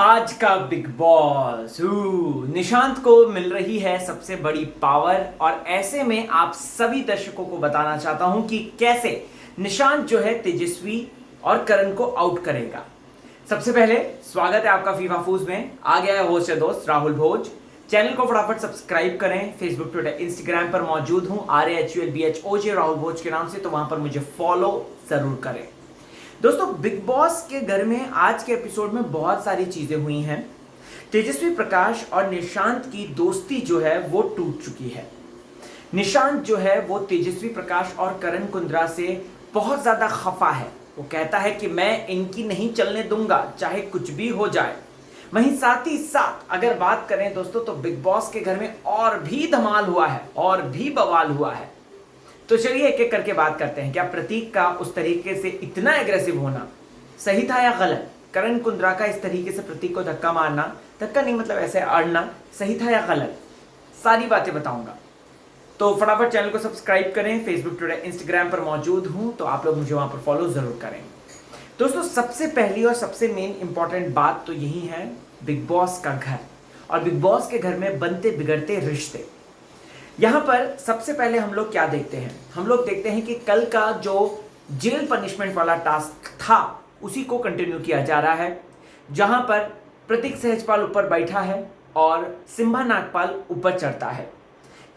आज का big boss Nishant को मिल रही है सबसे बड़ी पावर और ऐसे में आप सभी दर्शकों को बताना चाहता हूं कि कैसे निशांत जो है तेजस्वी और करण को आउट करेगा। सबसे पहले स्वागत है आपका फीफा फूज में। आ गया है होस्ट दोस्त राहुल भोज। चैनल को फटाफट सब्सक्राइब करें। फेसबुक ट्विटर इंस्टाग्राम पर मौजूद हूं RAHULBHOJ राहुल भोज के नाम से, तो वहां पर मुझे फॉलो जरूर करें। दोस्तों, बिग बॉस के घर में आज के एपिसोड में बहुत सारी चीजें हुई हैं। तेजस्वी प्रकाश और निशांत की दोस्ती जो है वो टूट चुकी है। निशांत जो है वो तेजस्वी प्रकाश और करण कुंद्रा से बहुत ज्यादा खफा है। वो कहता है कि मैं इनकी नहीं चलने दूंगा चाहे कुछ भी हो जाए। वहीं साथ ही साथ अगर बात करें दोस्तों, तो बिग बॉस के घर में और भी धमाल हुआ है और भी बवाल हुआ है। तो चलिए एक एक करके बात करते हैं। क्या प्रतीक का उस तरीके से इतना एग्रेसिव होना सही था या गलत? करण कुंद्रा का इस तरीके से प्रतीक को धक्का मारना, धक्का नहीं मतलब ऐसे अड़ना, सही था या गलत? सारी बातें बताऊंगा। तो फटाफट चैनल को सब्सक्राइब करें। फेसबुक ट्विटर इंस्टाग्राम पर मौजूद हूं, तो आप लोग मुझे वहां पर फॉलो जरूर करें। दोस्तों, सबसे पहली और सबसे मेन इंपॉर्टेंट बात तो यही है, बिग बॉस का घर और बिग बॉस के घर में बनते बिगड़ते रिश्ते। यहां पर सबसे पहले हम लोग क्या देखते हैं? हम लोग देखते हैं कि कल का जो जेल पनिशमेंट वाला टास्क था उसी को कंटिन्यू किया जा रहा है, जहां पर प्रतीक सहजपाल ऊपर बैठा है और सिम्बा नागपाल ऊपर चढ़ता है।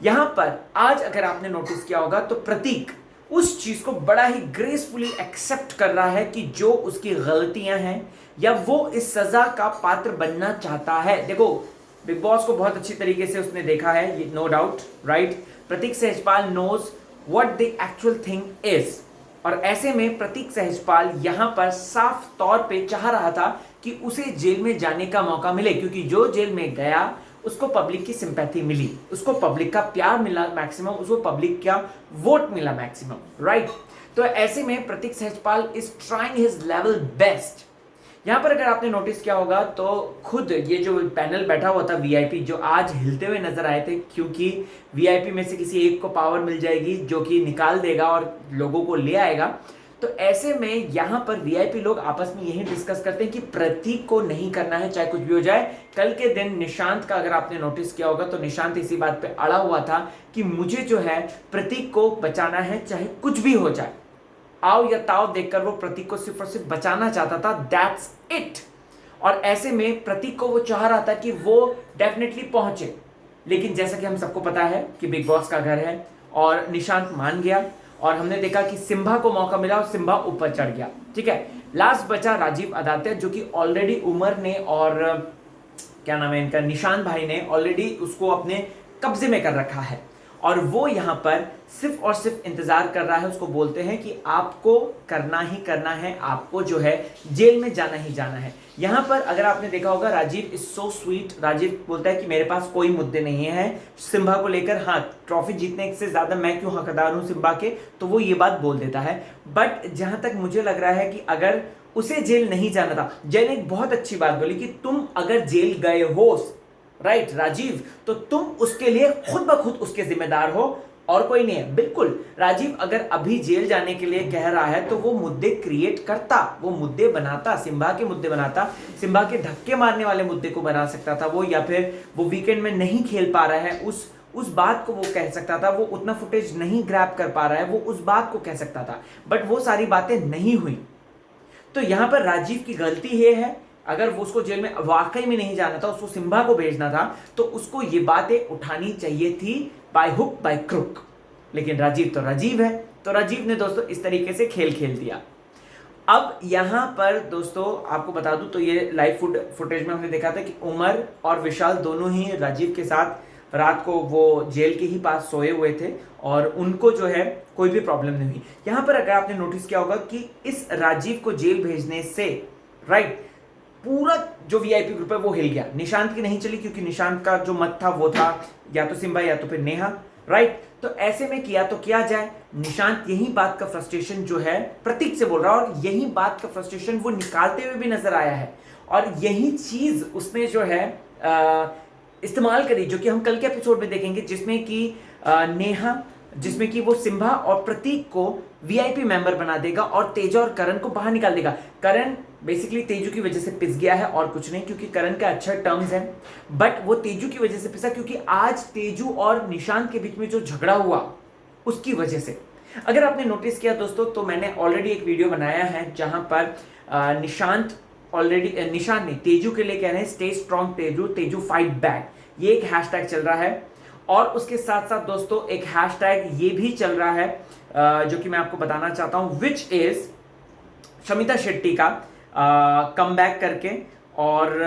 यहां पर आज अगर आपने नोटिस किया होगा तो प्रतीक उस चीज को बड़ा ही ग्रेसफुली एक्सेप्ट कर रहा है कि जो उसकी गलतियां हैं या वो इस सजा का पात्र बनना चाहता है। देखो, बिग बॉस को बहुत अच्छी तरीके से उसने देखा है, ये no doubt, right. Prateek Sahajpal knows what the actual thing is, और ऐसे में प्रतीक सहजपाल यहां पर साफ तौर पे चाह रहा था कि उसे जेल में जाने का मौका मिले, क्योंकि जो जेल में गया उसको पब्लिक की सिंपैथी मिली, उसको पब्लिक का प्यार मिला मैक्सिमम, उसको पब्लिक का वोट मिला मैक्सिमम, राइट। तो ऐसे में Prateek Sahajpal is trying his level best. यहां पर अगर आपने नोटिस किया होगा तो खुद ये जो पैनल बैठा हुआ था वीआईपी, जो आज हिलते हुए नजर आए थे, क्योंकि वीआईपी में से किसी एक को पावर मिल जाएगी जो कि निकाल देगा और लोगों को ले आएगा। तो ऐसे में यहां पर वीआईपी लोग आपस में यही डिस्कस करते हैं कि प्रतीक को नहीं करना है चाहे कुछ भी हो जाए। कल के दिन निशांत का अगर आपने नोटिस किया होगा तो निशांत इसी बात पे अड़ा हुआ था कि मुझे जो है प्रतीक को बचाना है चाहे कुछ भी हो जाए। आओ या ताओ देखकर वो प्रतीक को सिर्फ और सिर्फ बचाना चाहता था, दैट्स इट। और ऐसे में प्रतीक को वो चाह रहा था कि वो डेफिनेटली पहुंचे, लेकिन जैसा कि हम सबको पता है कि बिग बॉस का घर है और निशांत मान गया और हमने देखा कि सिम्बा को मौका मिला और सिम्बा ऊपर चढ़ गया, ठीक है। लास्ट बचा राजीव आदित्य, जो कि ऑलरेडी उमर ने और क्या नाम है इनका, निशांत भाई ने ऑलरेडी उसको अपने कब्जे में कर रखा है और वो यहां पर सिर्फ और सिर्फ इंतजार कर रहा है। उसको बोलते हैं कि आपको करना ही करना है, आपको जो है जेल में जाना ही जाना है। यहां पर अगर आपने देखा होगा Rajiv is so sweet. Rajiv बोलता है कि मेरे पास कोई मुद्दे नहीं है सिम्बा को लेकर, हाँ ट्रॉफी जीतने से ज्यादा मैं क्यों हकदार हूं सिम्बा के, तो वो ये बात बोल देता है। बट जहां तक मुझे लग रहा है कि अगर उसे जेल नहीं जाना था, जय ने एक बहुत अच्छी बात बोली कि तुम अगर जेल गए हो, राइट राजीव, तो तुम उसके लिए खुद ब खुद उसके जिम्मेदार हो और कोई नहीं है। बिल्कुल, राजीव अगर अभी जेल जाने के लिए कह रहा है तो वो मुद्दे क्रिएट करता, वो मुद्दे बनाता, सिम्बा के मुद्दे बनाता, सिम्बा के धक्के मारने वाले मुद्दे को बना सकता था वो, या फिर वो वीकेंड में नहीं खेल पा रहा है उस बात को वो कह सकता था, वो उतना फुटेज नहीं ग्रैब कर पा रहा है वो उस बात को कह सकता था। बट वो सारी बातें नहीं हुई। तो यहां पर राजीव की गलती ये है, अगर वो उसको जेल में वाकई में नहीं जाना था, उसको सिम्बा को भेजना था, तो उसको ये बातें उठानी चाहिए थी बाय हुक बाय क्रुक। लेकिन राजीव तो राजीव है, तो राजीव ने दोस्तों इस तरीके से खेल खेल दिया। अब यहां पर दोस्तों आपको बता दूं तो ये लाइव फुटेज में हमने देखा था कि उमर और विशाल दोनों ही राजीव के साथ रात को वो जेल के ही पास सोए हुए थे और उनको जो है कोई भी प्रॉब्लम नहीं हुई। यहां पर अगर आपने नोटिस किया होगा कि इस राजीव को जेल भेजने से, राइट, पूरा जो वीआईपी ग्रुप है वो हिल गया। निशांत की नहीं चली क्योंकि निशांत का जो मत था वो था या तो सिम्बा या तो फिर नेहा, राइट। तो ऐसे में किया तो किया जाए, निशांत यही बात का फ्रस्ट्रेशन जो है प्रतीक से बोल रहा है और यही बात का फ्रस्ट्रेशन वो निकालते हुए भी नजर आया है और यही चीज उसने जो है इस्तेमाल करी, जो कि हम कल के एपिसोड में देखेंगे, जिसमें कि नेहा जिसमें कि वो सिम्बा और प्रतीक को वीआईपी मेंबर बना देगा और तेजा और करण को बाहर निकाल देगा। करण बेसिकली तेजू की वजह से पिस गया है और कुछ नहीं, क्योंकि करण का अच्छा टर्म्स है, बट वो तेजू की वजह से पिसा क्योंकि आज तेजू और निशांत के बीच में जो झगड़ा हुआ उसकी वजह से। अगर आपने नोटिस किया दोस्तों तो मैंने ऑलरेडी एक वीडियो बनाया है जहां पर निशांत ने तेजू के लिए कह रहे हैं stay strong Teju, Teju fight back, ये एक हैशटैग चल रहा है। और उसके साथ साथ दोस्तों एक हैशटैग ये भी चल रहा है जो कि मैं आपको बताना चाहता हूं, विच इज शमिता शेट्टी का कम बैक करके। और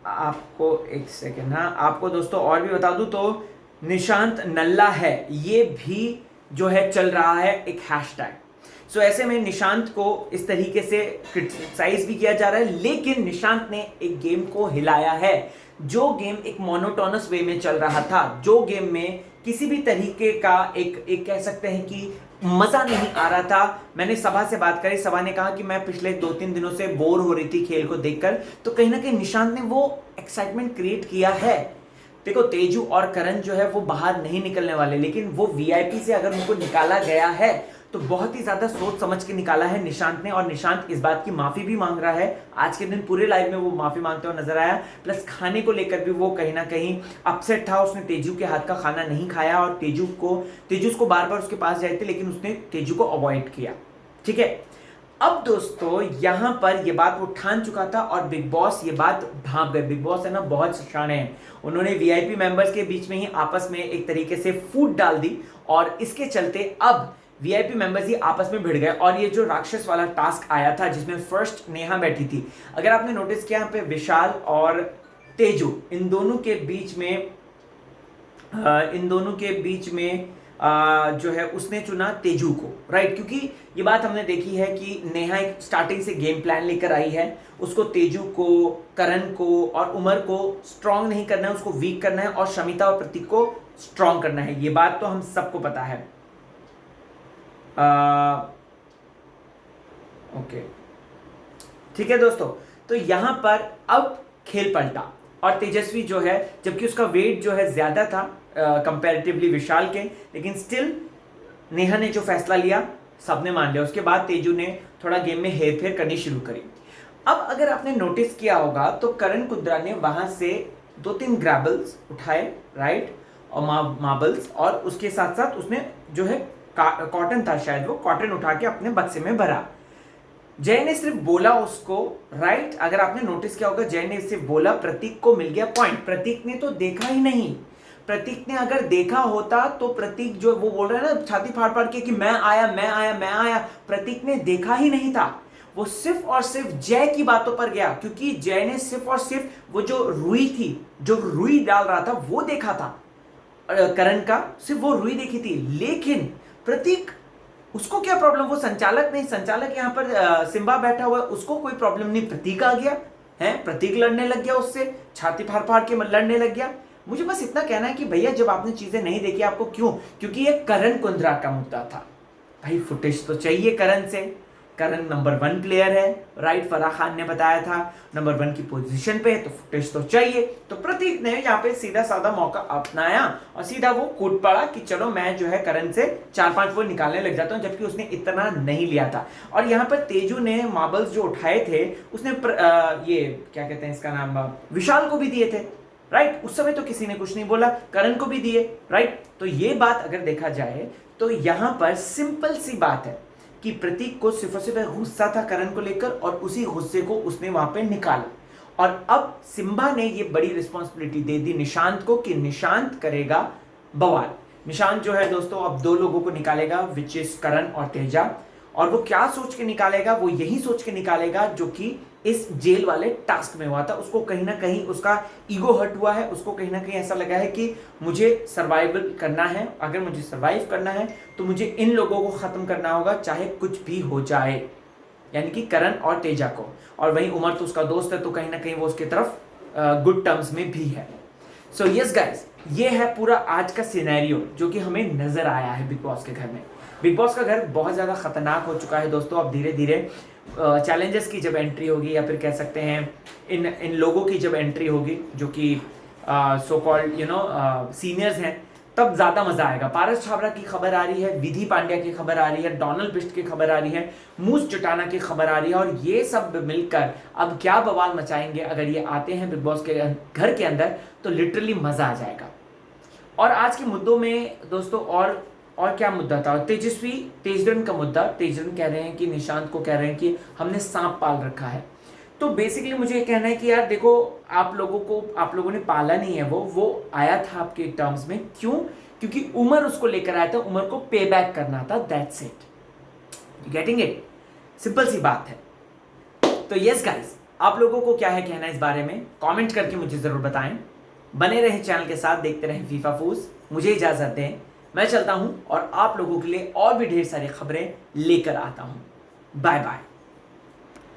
आपको एक सेकेंड, हाँ आपको दोस्तों और भी बता दूं तो निशांत नल्ला है, ये भी जो है चल रहा है एक हैशटैग। सो ऐसे में निशांत को इस तरीके से क्रिटिसाइज भी किया जा रहा है, लेकिन निशांत ने एक गेम को हिलाया है, जो गेम एक मोनोटोनस वे में चल रहा था, जो गेम में किसी भी तरीके का एक कह सकते हैं कि मजा नहीं आ रहा था। मैंने सभा से बात करी, सभा ने कहा कि मैं पिछले 2-3 दिनों से बोर हो रही थी खेल को देखकर, तो कहीं ना कहीं निशांत ने वो एक्साइटमेंट क्रिएट किया है। देखो तेजू और करण जो है वो बाहर नहीं निकलने वाले, लेकिन वो वीआईपी से अगर उनको निकाला गया है तो बहुत ही ज्यादा सोच समझ के निकाला है निशांत ने, और निशांत इस बात की माफी भी मांग रहा है। आज के दिन पूरे लाइव में वो माफी मांगते हुए नजर आया, प्लस खाने को लेकर भी वो कहीं ना कहीं अपसेट था। उसने तेजू के हाथ का खाना नहीं खाया और तेजू उसको बार बार उसके पास जाए थे, लेकिन उसने तेजू को अवॉइड किया। ठीक है, अब दोस्तों यहां पर ये बात वो ठान चुका था और बिग बॉस ये बात भांप गए। बिग बॉस है ना बहुत शाणे हैं, उन्होंने वीआईपी मेंबर्स के बीच में ही आपस में एक तरीके से फूट डाल दी और इसके चलते अब वीआईपी मेंबर्स ही आपस में भिड़ गए। और ये जो राक्षस वाला टास्क आया था जिसमें फर्स्ट नेहा बैठी थी, अगर आपने नोटिस किया यहाँ पे विशाल और तेजू इन दोनों के बीच में जो है उसने चुना तेजू को, राइट, क्योंकि ये बात हमने देखी है कि नेहा एक स्टार्टिंग से गेम प्लान लेकर आई है, उसको तेजू को, करण को और उमर को स्ट्रांग नहीं करना है, उसको वीक करना है, और शमिता और प्रतीक को स्ट्रांग करना है। ये बात तो हम सबको पता है। ओके ठीक है दोस्तों, तो यहां पर अब खेल पलटा और तेजस्वी जो है, जबकि उसका वेट जो है ज्यादा था कंपैरेटिवली विशाल के, लेकिन स्टिल नेहा ने जो फैसला लिया सबने मान लिया। उसके बाद तेजू ने थोड़ा गेम में हेरफेर करनी शुरू करी। अब अगर आपने नोटिस किया होगा तो करण कुंद्रा ने वहां से 2-3 ग्रैबल्स उठाए, राइट, और मार्बल्स, और उसके साथ साथ उसने जो है कॉटन था शायद, वो कॉटन उठा के अपने बक्से में भरा। जय ने सिर्फ बोला उसको, राइट, अगर आपने नोटिस किया होगा जय ने सिर्फ बोला, प्रतीक को मिल गया पॉइंट। प्रतीक ने तो देखा ही नहीं। प्रतीक ने अगर देखा होता तो प्रतीक जो वो बोल रहा है ना छाती फाड़ फाड़ के कि मैं आया, प्रतीक ने देखा ही नहीं था। वो सिर्फ और सिर्फ जय की बातों पर गया, क्योंकि जय ने सिर्फ और सिर्फ वो जो रुई थी, जो रुई डाल रहा था वो देखा था, करण का सिर्फ वो रुई देखी थी। लेकिन प्रतीक, उसको क्या प्रॉब्लम, वो संचालक नहीं, संचालक यहाँ पर सिम्बा बैठा हुआ है, उसको कोई प्रॉब्लम नहीं। प्रतीक आ गया है, प्रतीक लड़ने लग गया, उससे छाती फाड़ फाड़ के लड़ने लग गया। मुझे बस इतना कहना है कि भैया जब आपने चीजें नहीं देखी आपको क्यों, क्योंकि ये करण कुंद्रा का मुद्दा था। भाई फुटेज तो चाहिए करण से, करण नंबर 1 प्लेयर है, राइट, फराह खान ने बताया था नंबर 1 की पोजीशन पे है, तो फुटेज तो चाहिए। तो प्रतीक ने यहाँ पे सीधा साधा मौका अपनाया और सीधा वो कूद पड़ा कि चलो मैं जो है करण से 4-5 वो निकालने लग जाता हूँ, जबकि उसने इतना नहीं लिया था। और यहाँ पर तेजू ने मार्बल्स जो उठाए थे उसने ये क्या कहते हैं इसका नाम, विशाल को भी दिए थे, राइट, उस समय तो किसी ने कुछ नहीं बोला, करण को भी दिए, राइट। तो ये बात अगर देखा जाए तो यहां पर सिंपल सी बात है कि प्रतीक को सिर्फ और सिर्फ गुस्सा था करण को लेकर और उसी गुस्से को उसने वहां पे निकाला। और अब सिम्बा ने ये बड़ी रिस्पॉन्सिबिलिटी दे दी निशांत को कि निशांत करेगा बवाल। निशांत जो है दोस्तों अब 2 लोगों को निकालेगा, विच इज करण और तेजा। और वो क्या सोच के निकालेगा, वो यही सोच के निकालेगा जो कि इस जेल वाले टास्क में हुआ था। उसको कहीं ना कहीं उसका ईगो हर्ट हुआ है, उसको कहीं ना कहीं ऐसा लगा है कि मुझे सर्वाइवल करना है, अगर मुझे सर्वाइव करना है तो मुझे इन लोगों को खत्म करना होगा चाहे कुछ भी हो जाए, यानी कि करण और तेजा को। और वहीं उमर तो उसका दोस्त है, तो कहीं ना कहीं वो उसकी तरफ गुड टर्म्स में भी है। सो यस गाइस, ये है पूरा आज का सिनेरियो जो कि हमें नजर आया है बिग बॉस के घर में। बिग बॉस का घर बहुत ज़्यादा खतरनाक हो चुका है दोस्तों। अब धीरे धीरे चैलेंजर्स की जब एंट्री होगी, या फिर कह सकते हैं इन लोगों की जब एंट्री होगी जो कि सो कॉल्ड सीनियर्स हैं, तब ज्यादा मजा आएगा। पारस छाबड़ा की खबर आ रही है, विधि पांड्या की खबर आ रही है, डोनाल्ड बिस्ट की खबर आ रही है, मूस चटाना की खबर आ रही है, और ये सब मिलकर अब क्या बवाल मचाएंगे अगर ये आते हैं बिग बॉस के घर के अंदर, तो लिटरली मजा आ जाएगा। और आज के मुद्दों में दोस्तों और क्या मुद्दा था? तेजरन का मुद्दा। तेजरन कह रहे हैं कि निशांत को कह रहे हैं कि हमने सांप पाल रखा है। तो बेसिकली मुझे ये कहना है कि यार देखो, आप लोगों ने पाला नहीं है, वो आया था आपके टर्म्स में। क्यों? क्योंकि उमर उसको लेकर आया था, उमर को पे बैक करना था, that's it. Getting it? Simple सी बात है। तो यस गाइस, आप लोगों को क्या है कहना इस बारे में, कमेंट करके मुझे जरूर बताएं। बने रहें चैनल के साथ, देखते रहें फीफा फूस। मुझे इजाजत दें, मैं चलता हूं और आप लोगों के लिए और भी ढेर सारी खबरें लेकर आता हूं। Bye bye.